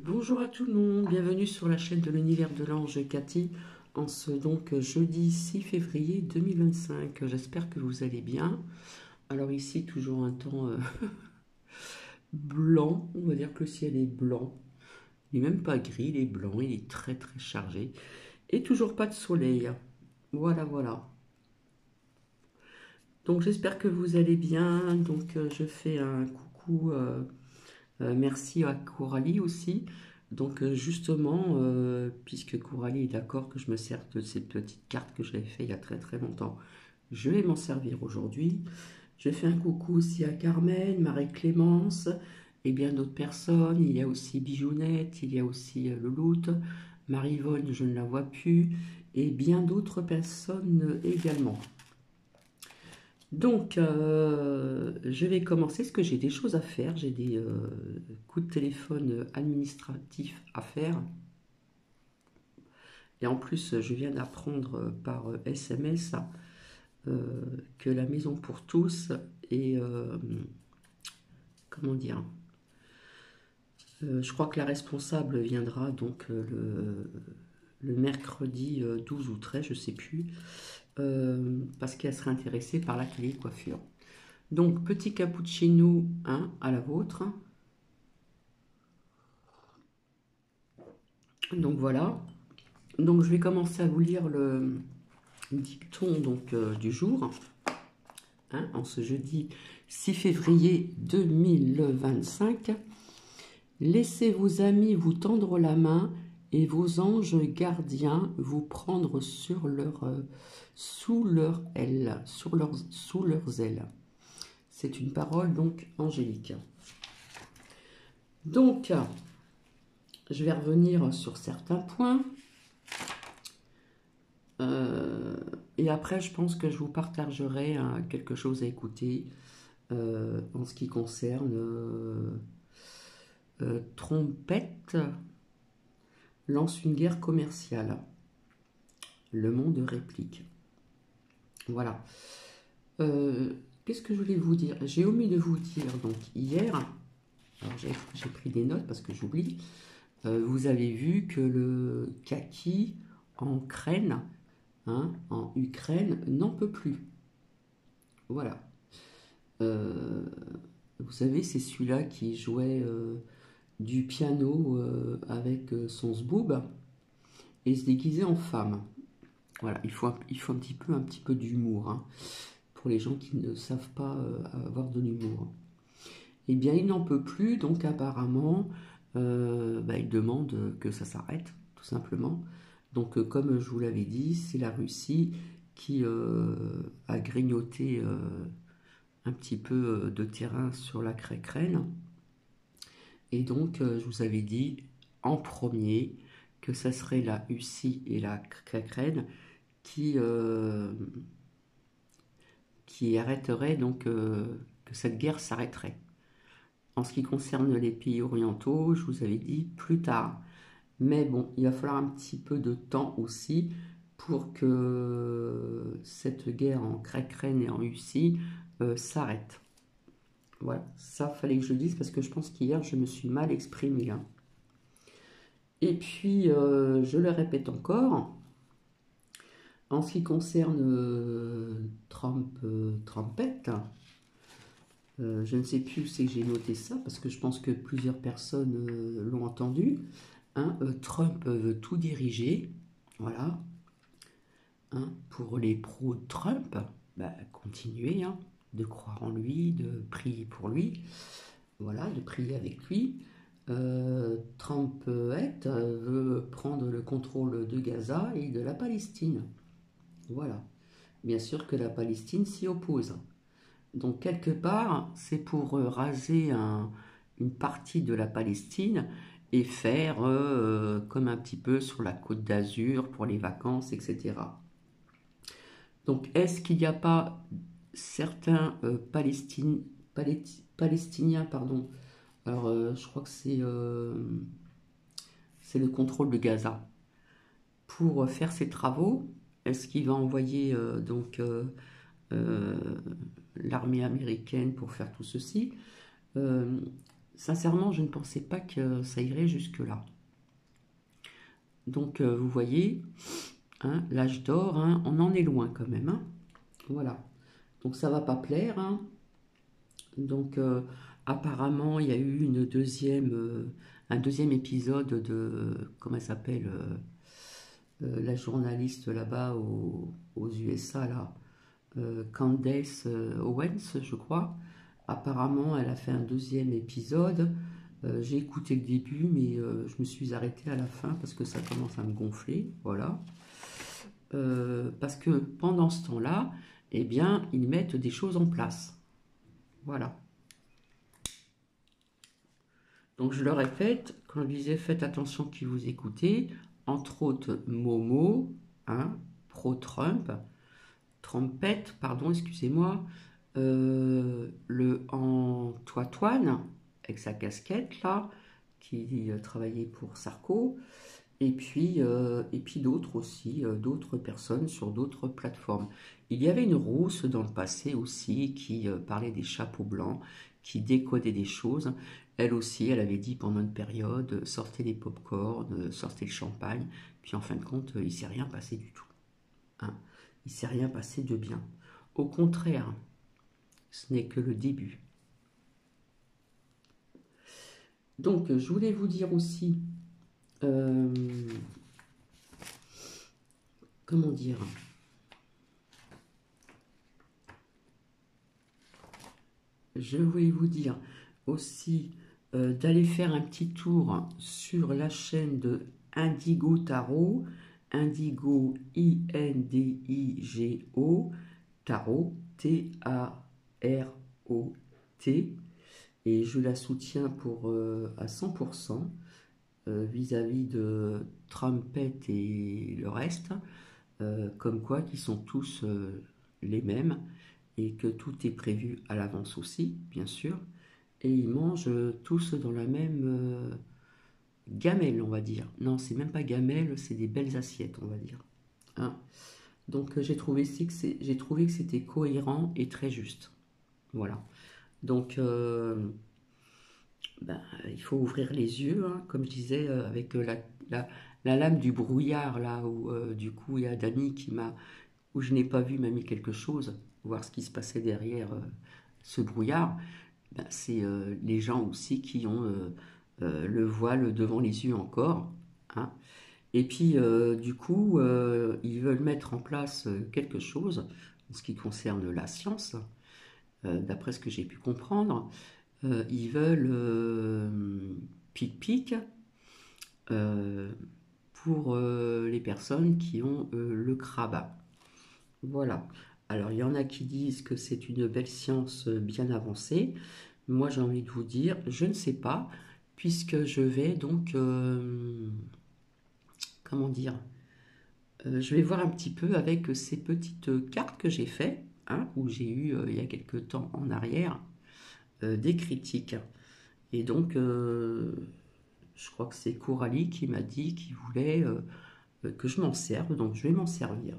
Bonjour à tout le monde, bienvenue sur la chaîne de l'univers de l'ange Cathy en ce jeudi 6 février 2025. J'espère que vous allez bien. Alors ici toujours un temps blanc, on va dire que le ciel est blanc. Il n'est même pas gris, il est blanc, il est très très chargé. Et toujours pas de soleil. Voilà, voilà. Donc j'espère que vous allez bien. Donc je fais un coucou. Merci à Coralie aussi. Donc justement, puisque Coralie est d'accord que je me sers de ces petites cartes que j'avais fait il y a très très longtemps, je vais m'en servir aujourd'hui. Je fais un coucou aussi à Carmen, Marie-Clémence et bien d'autres personnes. Il y a aussi Bijounette, il y a aussi Louloute, Marie-Yvonne, je ne la vois plus, et bien d'autres personnes également. Donc, je vais commencer parce que j'ai des choses à faire. J'ai des coups de téléphone administratifs à faire. Et en plus, je viens d'apprendre par SMS que la Maison pour tous est, comment dire, je crois que la responsable viendra donc le mercredi 12 ou 13, je ne sais plus, parce qu'elle serait intéressée par l'atelier coiffure. Donc, petit cappuccino, hein, à la vôtre. Donc voilà. Donc je vais commencer à vous lire le dicton du jour, hein, en ce jeudi 6 février 2025. Laissez vos amis vous tendre la main et vos anges gardiens vous prendre sous leurs ailes, sous leurs ailes. C'est une parole donc angélique. Donc, je vais revenir sur certains points. Et après, je pense que je vous partagerai quelque chose à écouter en ce qui concerne Trompette lance une guerre commerciale. Le monde réplique. Voilà. Qu'est-ce que je voulais vous dire? J'ai omis de vous dire, donc hier, alors j'ai pris des notes parce que j'oublie, vous avez vu que le kaki en Ukraine, hein, en Ukraine, n'en peut plus. Voilà. Vous savez, c'est celui-là qui jouait du piano avec son zboob et se déguisait en femme. Voilà, il faut un petit peu d'humour, hein, pour les gens qui ne savent pas avoir de l'humour. Eh bien, il n'en peut plus, donc apparemment, il demande que ça s'arrête, tout simplement. Donc, comme je vous l'avais dit, c'est la Russie qui a grignoté un petit peu de terrain sur la Ukraine. Et donc, je vous avais dit en premier que ça serait la Russie et la Ukraine qui arrêteraient, donc que cette guerre s'arrêterait. En ce qui concerne les pays orientaux, je vous avais dit plus tard. Mais bon, il va falloir un petit peu de temps aussi pour que cette guerre en Ukraine et en Russie s'arrête. Voilà, ça fallait que je le dise parce que je pense qu'hier je me suis mal exprimée, hein. Et puis, je le répète encore, en ce qui concerne Trumpette, je ne sais plus où c'est que j'ai noté ça parce que je pense que plusieurs personnes l'ont entendu. Hein, Trump veut tout diriger, voilà. Hein, pour les pros de Trump, continuez, hein, de croire en lui, de prier pour lui, voilà, de prier avec lui. Trump veut prendre le contrôle de Gaza et de la Palestine. Voilà. Bien sûr que la Palestine s'y oppose. Donc quelque part, c'est pour raser une partie de la Palestine et faire comme un petit peu sur la Côte d'Azur pour les vacances, etc. Donc est-ce qu'il n'y a pas certains Palestiniens, pardon, alors je crois que c'est le contrôle de Gaza, pour faire ses travaux? Est-ce qu'il va envoyer euh, l'armée américaine pour faire tout ceci? sincèrement, je ne pensais pas que ça irait jusque-là. Donc, vous voyez, hein, l'âge d'or, hein, on en est loin quand même. Hein. Voilà. Donc, ça va pas plaire. Hein. Donc, apparemment, il y a eu un deuxième épisode de, comment elle s'appelle, la journaliste là-bas aux USA, là, Candace Owens, je crois. Apparemment, elle a fait un deuxième épisode. J'ai écouté le début, mais je me suis arrêtée à la fin parce que ça commence à me gonfler. Voilà. Parce que pendant ce temps-là, eh bien, ils mettent des choses en place. Voilà. Donc, je leur ai fait, quand je disais faites attention qui vous écoutez, entre autres Momo, hein, pro-Trump, Trompette, pardon, excusez-moi, le Antoine, avec sa casquette là, qui travaillait pour Sarko, et puis d'autres aussi, d'autres personnes sur d'autres plateformes. Il y avait une rousse dans le passé aussi qui parlait des chapeaux blancs, qui décodait des choses. Elle aussi, elle avait dit pendant une période, sortez les pop-corn, sortez le champagne, puis en fin de compte, il ne s'est rien passé du tout. Hein. Il ne s'est rien passé de bien. Au contraire, ce n'est que le début. Donc, je voulais vous dire aussi, comment dire, je voulais vous dire aussi d'aller faire un petit tour sur la chaîne de Indigo Tarot, Indigo I-N-D-I-G-O, Tarot, T-A-R-O-T, et je la soutiens à 100% vis-à-vis de Trumpet et le reste, comme quoi qu'ils sont tous les mêmes et que tout est prévu à l'avance aussi, bien sûr, et ils mangent tous dans la même gamelle, on va dire. Non, c'est même pas gamelle, c'est des belles assiettes, on va dire. Hein. Donc j'ai trouvé que c'était cohérent et très juste. Voilà. Donc il faut ouvrir les yeux, hein, comme je disais, avec la lame du brouillard, là où du coup il y a Dani où je n'ai pas vu, m'a mis quelque chose, voir ce qui se passait derrière ce brouillard. Ben, c'est les gens aussi qui ont le voile devant les yeux encore. Hein. Et puis, du coup, ils veulent mettre en place quelque chose en ce qui concerne la science, d'après ce que j'ai pu comprendre. Ils veulent pic-pic pour les personnes qui ont le crabe. Voilà. Alors, il y en a qui disent que c'est une belle science bien avancée. Moi, j'ai envie de vous dire, je ne sais pas, puisque je vais donc, comment dire, je vais voir un petit peu avec ces petites cartes que j'ai faites, hein, où j'ai eu, il y a quelques temps en arrière, des critiques. Et donc, je crois que c'est Coralie qui m'a dit qu'il voulait que je m'en serve, donc je vais m'en servir.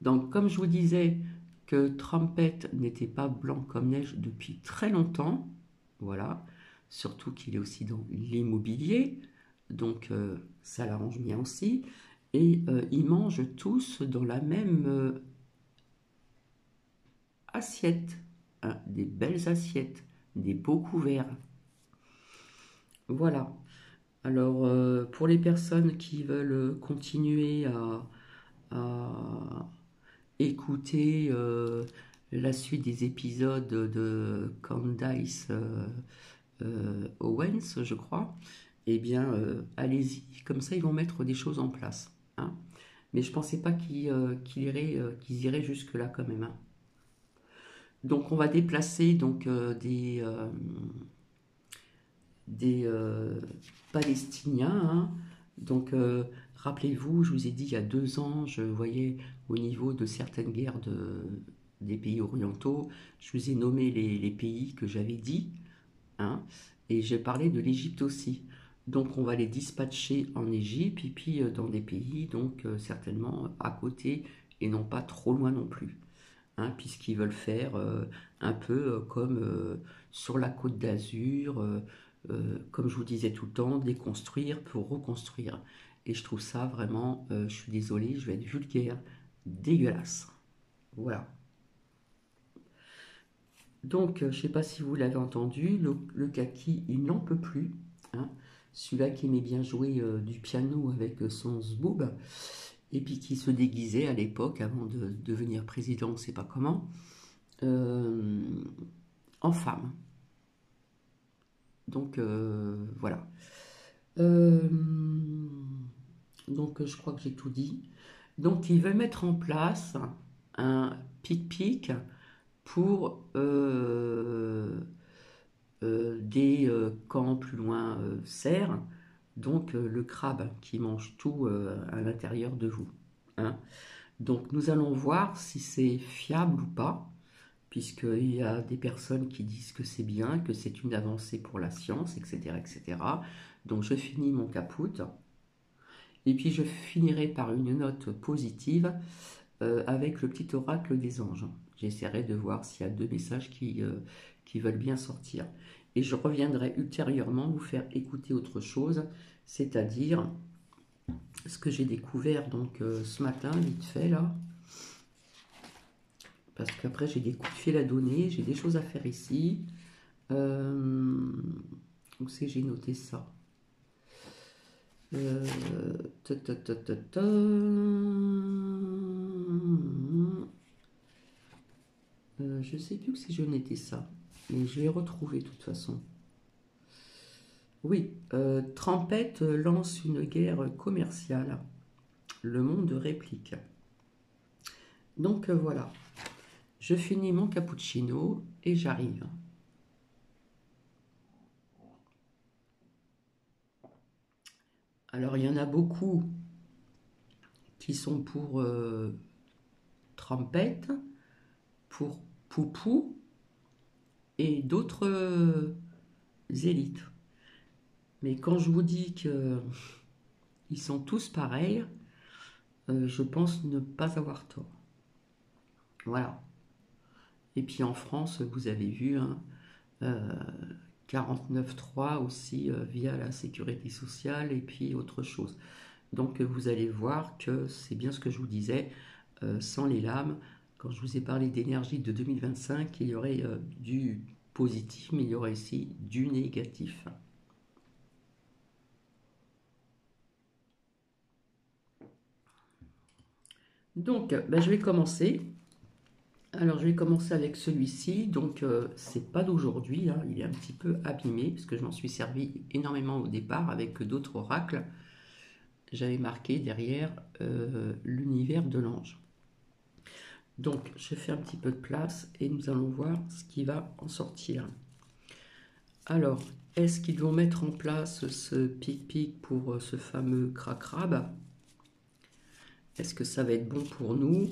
Donc, comme je vous disais que Trumpet n'était pas blanc comme neige depuis très longtemps, voilà, surtout qu'il est aussi dans l'immobilier, donc ça l'arrange bien aussi, et ils mangent tous dans la même assiette, hein, des belles assiettes, des beaux couverts. Voilà. Alors, pour les personnes qui veulent continuer à écouter la suite des épisodes de Candace Owens, je crois, eh bien, allez-y. Comme ça, ils vont mettre des choses en place. Hein. Mais je ne pensais pas qu'ils iraient jusque-là quand même. Hein. Donc, on va déplacer donc, des Palestiniens. Hein. Donc, rappelez-vous, je vous ai dit il y a 2 ans, je voyais au niveau de certaines guerres des pays orientaux, je vous ai nommé les pays que j'avais dit, hein, et j'ai parlé de l'Égypte aussi. Donc, on va les dispatcher en Égypte et puis dans des pays, donc certainement à côté et non pas trop loin non plus. hein, puisqu'ils veulent faire un peu comme sur la Côte d'Azur, comme je vous disais tout le temps, déconstruire pour reconstruire. Et je trouve ça vraiment, je suis désolée, je vais être vulgaire, dégueulasse. Voilà. Donc, je ne sais pas si vous l'avez entendu, le kaki, il n'en peut plus, hein. Celui-là qui aimait bien jouer du piano avec son zboob, et puis qui se déguisait à l'époque, avant de devenir président, on ne sait pas comment, euh, en femme. Donc, voilà. Euh, donc, je crois que j'ai tout dit. Donc, ils veulent mettre en place un pic-pic pour des camps plus loin serres, donc le crabe qui mange tout à l'intérieur de vous, hein. Donc nous allons voir si c'est fiable ou pas, puisqu'il y a des personnes qui disent que c'est bien, que c'est une avancée pour la science, etc., etc. Donc je finis mon caput, et puis je finirai par une note positive avec le petit oracle des anges. J'essaierai de voir s'il y a deux messages qui veulent bien sortir. Et je reviendrai ultérieurement vous faire écouter autre chose, c'est-à-dire ce que j'ai découvert donc ce matin, vite fait là. Parce qu'après j'ai des coups de fil à donner, j'ai des choses à faire ici. Où c'est que j'ai noté ça? Ta, ta, ta, ta, ta. Je sais plus que si je n'étais ça, mais je l'ai retrouvé de toute façon. Oui, Trumpet lance une guerre commerciale. Le monde réplique. Donc voilà, je finis mon cappuccino et j'arrive. Alors il y en a beaucoup qui sont pour Trumpet, pour Poupou et d'autres élites. Mais quand je vous dis qu'ils sont tous pareils, je pense ne pas avoir tort. Voilà. Et puis en France, vous avez vu, hein, 49.3 aussi via la sécurité sociale et puis autre chose. Donc vous allez voir que c'est bien ce que je vous disais, sans les lames, quand je vous ai parlé d'énergie de 2025, il y aurait du positif, mais il y aurait aussi du négatif. Donc ben, je vais commencer. Alors je vais commencer avec celui-ci, donc c'est pas d'aujourd'hui, hein, il est un petit peu abîmé, parce que je m'en suis servi énormément au départ avec d'autres oracles. J'avais marqué derrière l'univers de l'ange. Donc je fais un petit peu de place et nous allons voir ce qui va en sortir. Alors, est-ce qu'ils vont mettre en place ce pic-pic pour ce fameux crabe? Est-ce que ça va être bon pour nous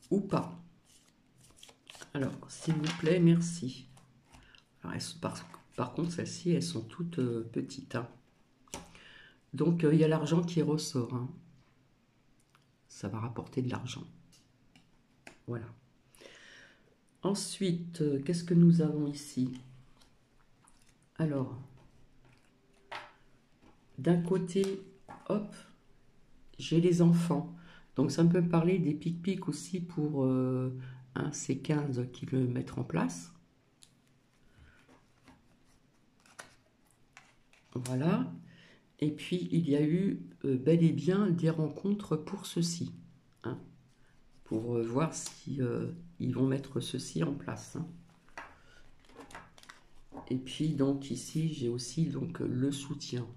ou pas? Alors, s'il vous plaît, merci. Alors, par contre, celles-ci, elles sont toutes petites, hein. Donc, il y a l'argent qui ressort, hein. Ça va rapporter de l'argent. Voilà. Ensuite, qu'est-ce que nous avons ici? Alors, d'un côté, hop, j'ai les enfants. Donc, ça peut me parler des pic-pics aussi pour un C15 qui veut mettre en place. Voilà. Et puis, il y a eu bel et bien des rencontres pour ceci, hein, pour voir si ils vont mettre ceci en place, hein. Et puis, donc, ici, j'ai aussi donc, le soutien.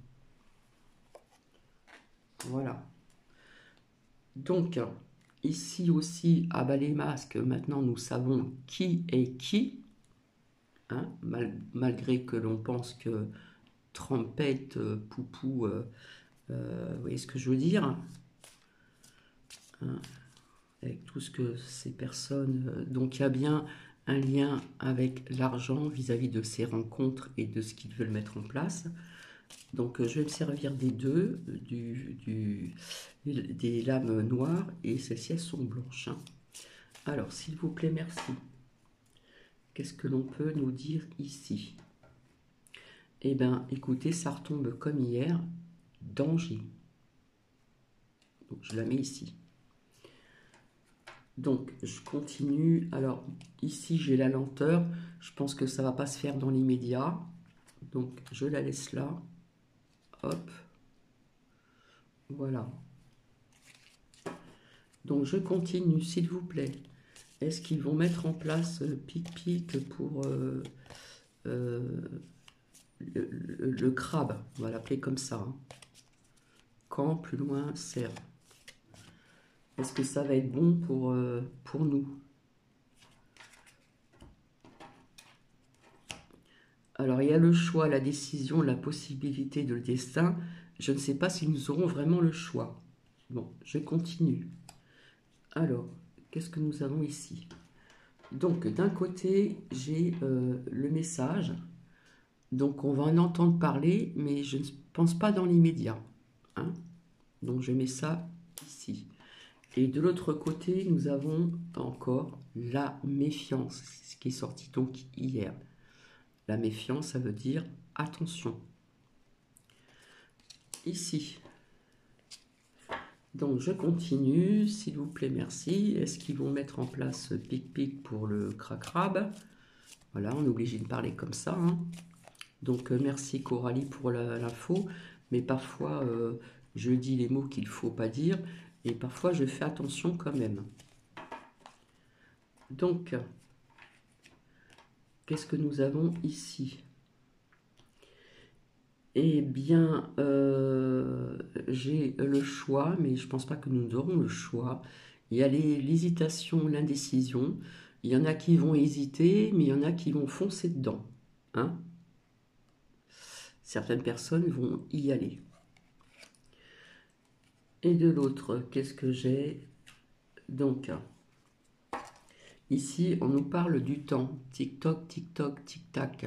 Voilà. Donc, ici aussi, à bas les masques, maintenant, nous savons qui est qui, hein, malgré que l'on pense que Trompette, Poupou, vous voyez ce que je veux dire, hein, avec tout ce que ces personnes... donc il y a bien un lien avec l'argent vis-à-vis de ces rencontres et de ce qu'ils veulent mettre en place. Donc je vais me servir des deux, des lames noires, et celles-ci elles sont blanches, hein. Alors, s'il vous plaît, merci. Qu'est-ce que l'on peut nous dire ici? Eh bien, écoutez, ça retombe comme hier. Danger. Donc, je la mets ici. Donc, je continue. Alors, ici, j'ai la lenteur. Je pense que ça ne va pas se faire dans l'immédiat. Donc, je la laisse là. Hop. Voilà. Donc, je continue, s'il vous plaît. Est-ce qu'ils vont mettre en place pic-pic pour le crabe? On va l'appeler comme ça. Hein. Quand, plus loin, serre. Est-ce que ça va être bon pour nous? Alors, il y a le choix, la décision, la possibilité de le destin. Je ne sais pas si nous aurons vraiment le choix. Bon, je continue. Alors, qu'est-ce que nous avons ici? Donc, d'un côté, j'ai le message. Donc, on va en entendre parler, mais je ne pense pas dans l'immédiat. Hein? Donc, je mets ça ici. Et de l'autre côté, nous avons encore la méfiance, ce qui est sorti donc hier. La méfiance, ça veut dire attention. Ici. Donc, je continue, s'il vous plaît, merci. Est-ce qu'ils vont mettre en place pic-pic pour le crabe? Voilà, on est obligé de parler comme ça. Hein. Donc, merci Coralie pour l'info. Mais parfois, je dis les mots qu'il ne faut pas dire. Et parfois, je fais attention quand même. Donc, qu'est-ce que nous avons ici? Eh bien, j'ai le choix, mais je ne pense pas que nous aurons le choix. Il y a l'hésitation, l'indécision. Il y en a qui vont hésiter, mais il y en a qui vont foncer dedans. Hein? Certaines personnes vont y aller. Et de l'autre, qu'est-ce que j'ai? Donc, ici, on nous parle du temps. Tic-toc, tic-toc, tic-tac.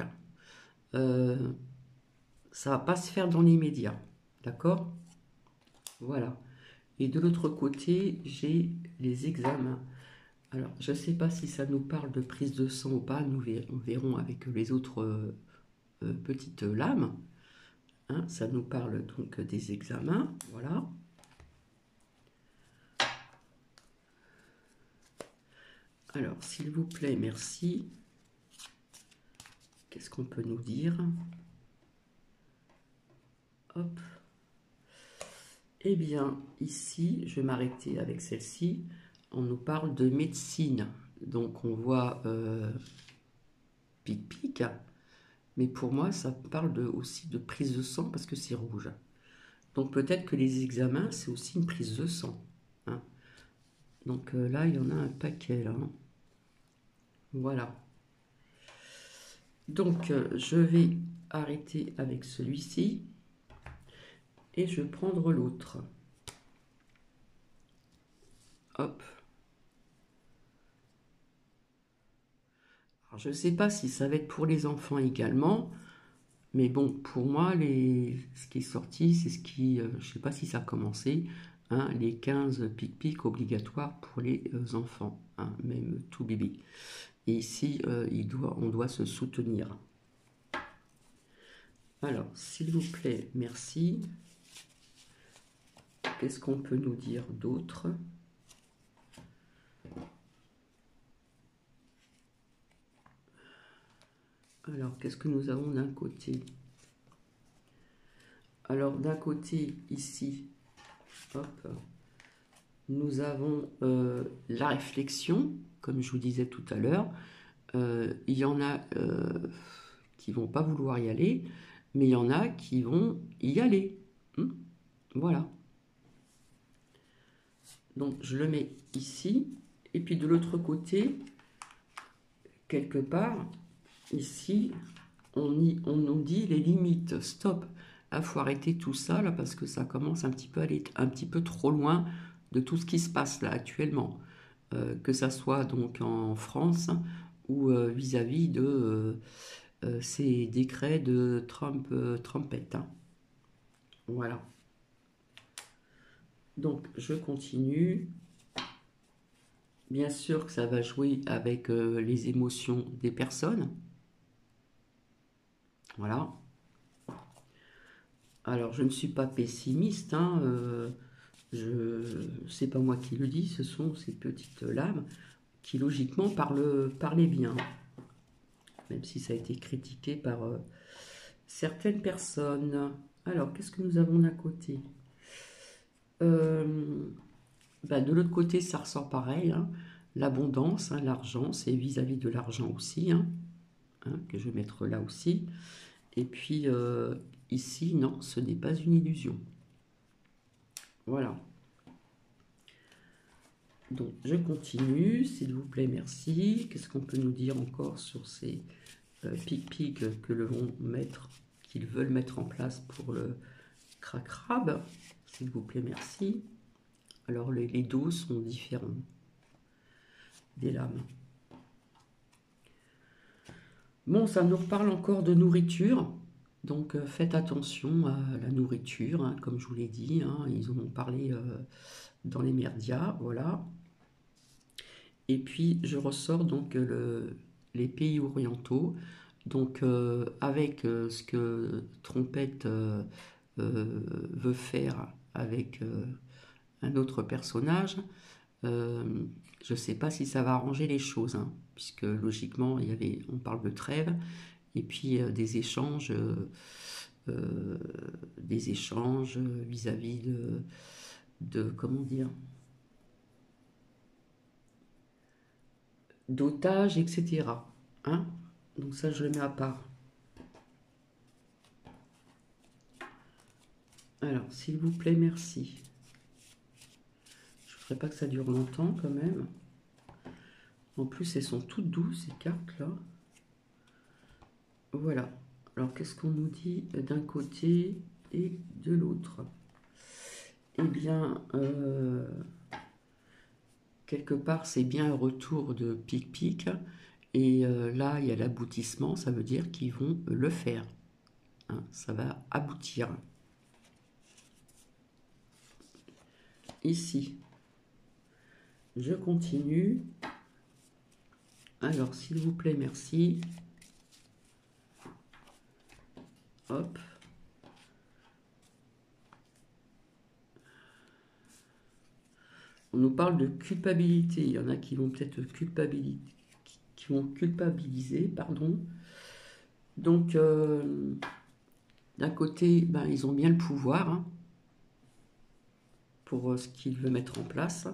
Ça va pas se faire dans l'immédiat. D'accord? Voilà. Et de l'autre côté, j'ai les examens. Alors, je ne sais pas si ça nous parle de prise de sang ou pas. Nous verrons avec les autres petites lames. Hein, ça nous parle donc des examens. Voilà. Alors, s'il vous plaît, merci. Qu'est-ce qu'on peut nous dire? Hop. Eh bien, ici, je vais m'arrêter avec celle-ci. On nous parle de médecine. Donc, on voit pic-pic. Mais pour moi, ça parle aussi de prise de sang parce que c'est rouge. Donc, peut-être que les examens, c'est aussi une prise de sang. Hein. Donc, là, il y en a un paquet. Là. Voilà. Donc, je vais arrêter avec celui-ci. Et je vais prendre l'autre. Hop. Alors, je ne sais pas si ça va être pour les enfants également. Mais bon, pour moi, ce qui est sorti, c'est ce qui... je ne sais pas si ça a commencé. Hein, les 15 pic-pic obligatoires pour les enfants. Hein, même tout bébé. Et ici, on doit se soutenir. Alors, s'il vous plaît, merci. Qu'est-ce qu'on peut nous dire d'autre? Alors, qu'est-ce que nous avons d'un côté? Alors, d'un côté, ici, hop, nous avons la réflexion, comme je vous disais tout à l'heure. Il y en a qui ne vont pas vouloir y aller, mais il y en a qui vont y aller. Voilà. Donc, je le mets ici. Et puis, de l'autre côté, quelque part, ici, on nous dit les limites. Stop. Là, il faut arrêter tout ça, là, parce que ça commence un petit peu à aller un petit peu trop loin de tout ce qui se passe là actuellement. Que ça soit donc en France ou vis-à-vis de ces décrets de Trumpette. Hein. Voilà. Donc, je continue. Bien sûr que ça va jouer avec les émotions des personnes. Voilà. Alors, je ne suis pas pessimiste, hein, c'est pas moi qui le dis, ce sont ces petites lames qui logiquement parlaient bien, même si ça a été critiqué par certaines personnes. Alors, qu'est-ce que nous avons d'un côté? Bah, de l'autre côté, ça ressort pareil, hein. L'abondance, hein, l'argent, c'est vis-à-vis de l'argent aussi, hein, que je vais mettre là aussi. Et puis ici, non, ce n'est pas une illusion. Voilà. Donc, je continue, s'il vous plaît, merci. Qu'est-ce qu'on peut nous dire encore sur ces pic-pic que qu'ils veulent mettre en place pour le crac-crabe? S'il vous plaît, merci. Alors, les dos sont différents des lames. Bon, ça nous reparle encore de nourriture. Donc, faites attention à la nourriture, hein, comme je vous l'ai dit. Hein, ils en ont parlé dans les merdias, voilà. Et puis, je ressors donc les pays orientaux. Donc, avec ce que Trompette veut faire avec un autre personnage, je ne sais pas si ça va arranger les choses, hein, puisque logiquement, on parle de trêve, et puis des échanges vis-à-vis comment dire, d'otages, etc. Hein? Donc ça, je le mets à part. Alors, s'il vous plaît, merci. Je ne ferai pas que ça dure longtemps quand même. En plus, elles sont toutes douces, ces cartes-là. Voilà. Alors, qu'est-ce qu'on nous dit d'un côté et de l'autre? Eh bien, quelque part, c'est bien un retour de pic-pic. Et là, il y a l'aboutissement, ça veut dire qu'ils vont le faire. Hein, ça va aboutir. Ici, je continue. Alors, s'il vous plaît, merci. Hop. On nous parle de culpabilité. Il y en a qui vont peut-être culpabiliser, pardon. Donc, d'un côté, ben, ils ont bien le pouvoir, hein, pour ce qu'ils veulent mettre en place.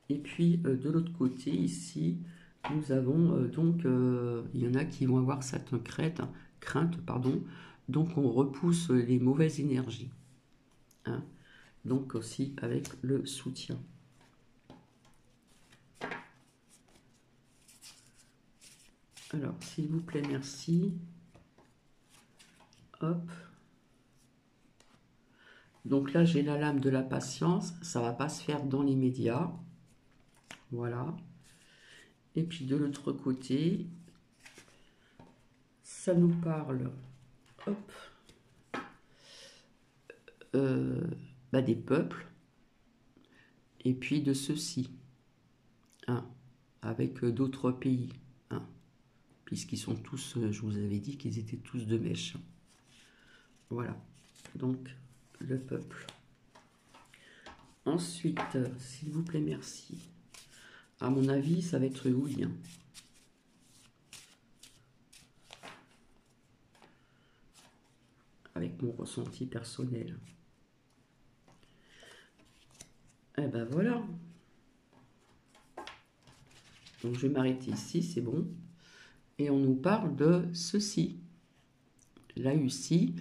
Et puis, de l'autre côté, ici, nous avons il y en a qui vont avoir certaines craintes, pardon. Donc, on repousse les mauvaises énergies. Hein. Donc, aussi avec le soutien. Alors, s'il vous plaît, merci. Hop. Donc là, j'ai la lame de la patience. Ça ne va pas se faire dans l'immédiat. Voilà. Et puis de l'autre côté, ça nous parle, hop, des peuples. Et puis de ceux-ci, hein, avec d'autres pays, hein, puisqu'ils sont tous, je vous avais dit qu'ils étaient tous de mèche. Voilà, donc le peuple. Ensuite, s'il vous plaît, merci. À mon avis, ça va être oui. Hein. Avec mon ressenti personnel. Eh ben voilà. Donc je vais m'arrêter ici, c'est bon. Et on nous parle de ceci. Là, ici,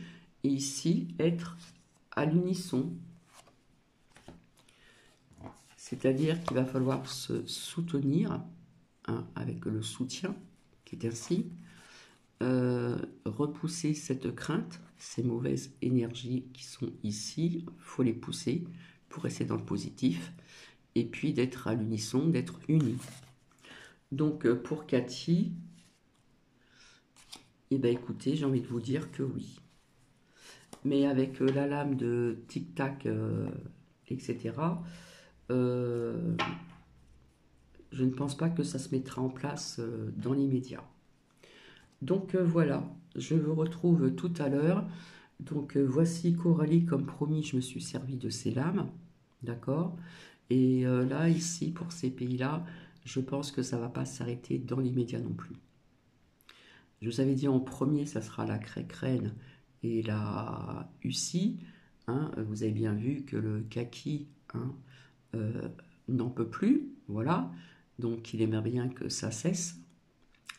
et ici, être à l'unisson. C'est-à-dire qu'il va falloir se soutenir, hein, avec le soutien, qui est ainsi, repousser cette crainte, ces mauvaises énergies qui sont ici, il faut les pousser pour rester dans le positif, et puis d'être à l'unisson, d'être unis. Donc pour Cathy, eh ben écoutez, j'ai envie de vous dire que oui. Mais avec la lame de tic-tac, etc., je ne pense pas que ça se mettra en place dans l'immédiat. Donc voilà, je vous retrouve tout à l'heure. Donc voici Coralie, comme promis, je me suis servi de ces lames, d'accord? Et là, ici, pour ces pays-là, je pense que ça ne va pas s'arrêter dans l'immédiat non plus. Je vous avais dit en premier, ça sera la craie-crène et la Ussie. Hein, vous avez bien vu que le kaki, hein, n'en peut plus, voilà. Donc il aimerait bien que ça cesse.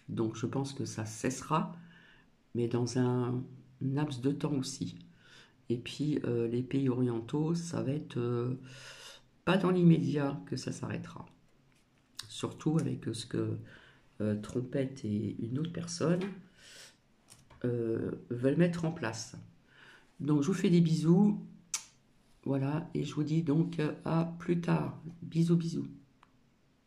Donc je pense que ça cessera, mais dans un laps de temps aussi. Et puis les pays orientaux, ça va être pas dans l'immédiat que ça s'arrêtera. Surtout avec ce que Trompette et une autre personne veulent mettre en place. Donc je vous fais des bisous. Voilà, et je vous dis donc à plus tard. Bisous, bisous.